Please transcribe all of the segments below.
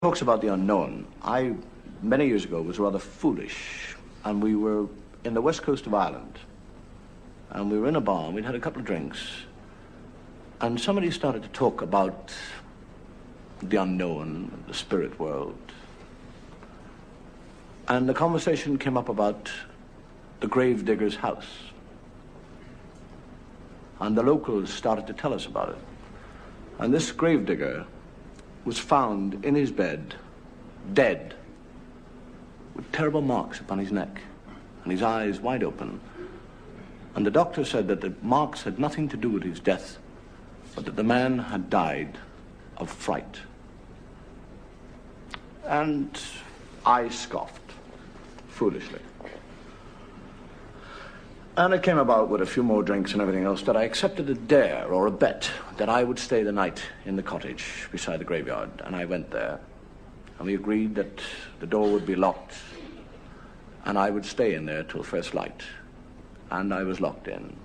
Talks about the unknown. I, many years ago, was rather foolish, and we were in the west coast of Ireland, and we were in a bar, and we'd had a couple of drinks, and somebody started to talk about the unknown, the spirit world, and the conversation came up about the gravedigger's house, and the locals started to tell us about it, and this gravedigger was found in his bed, dead, with terrible marks upon his neck and his eyes wide open. And the doctor said that the marks had nothing to do with his death, but that the man had died of fright. And I scoffed, foolishly. And it came about with a few more drinks and everything else that I accepted a dare or a bet that I would stay the night in the cottage beside the graveyard. And I went there, and we agreed that the door would be locked, and I would stay in there till first light. And I was locked in.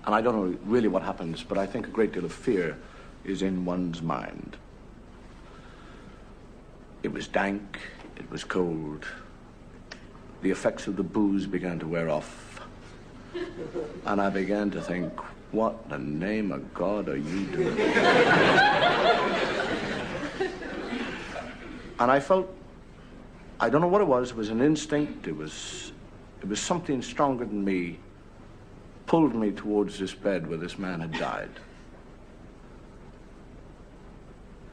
And I don't know really what happens, but I think a great deal of fear is in one's mind. It was dank, it was cold. The effects of the booze began to wear off. And I began to think, what in the name of God are you doing? And I felt, I don't know what it was an instinct, it was something stronger than me, pulled me towards this bed where this man had died.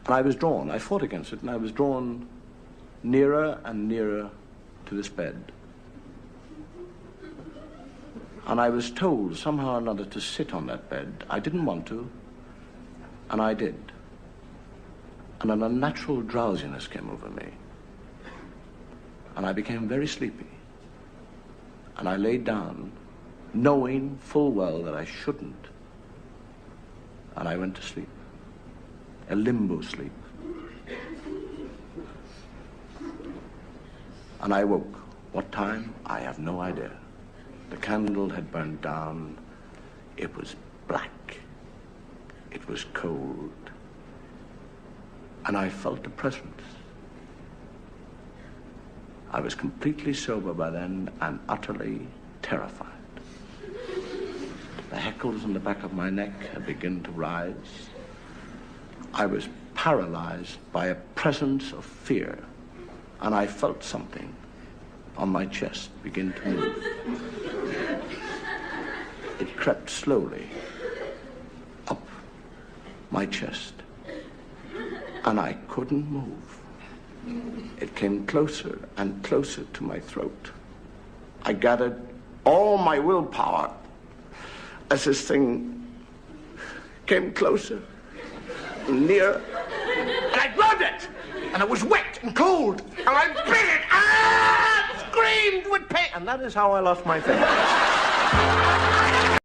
And I was drawn, I fought against it, and I was drawn nearer and nearer to this bed. And I was told somehow or another to sit on that bed. I didn't want to, and I did. And an unnatural drowsiness came over me. And I became very sleepy. And I laid down, knowing full well that I shouldn't. And I went to sleep, a limbo sleep. And I woke. What time? I have no idea. The candle had burned down. It was black. It was cold. And I felt a presence. I was completely sober by then and utterly terrified. The hackles on the back of my neck had begun to rise. I was paralyzed by a presence of fear. And I felt something on my chest begin to move. It crept slowly up my chest, and I couldn't move. It came closer and closer to my throat. I gathered all my willpower as this thing came closer and nearer, and I grabbed it, and it was wet and cold, and I bit it, screamed with pain, and that is how I lost my fingers.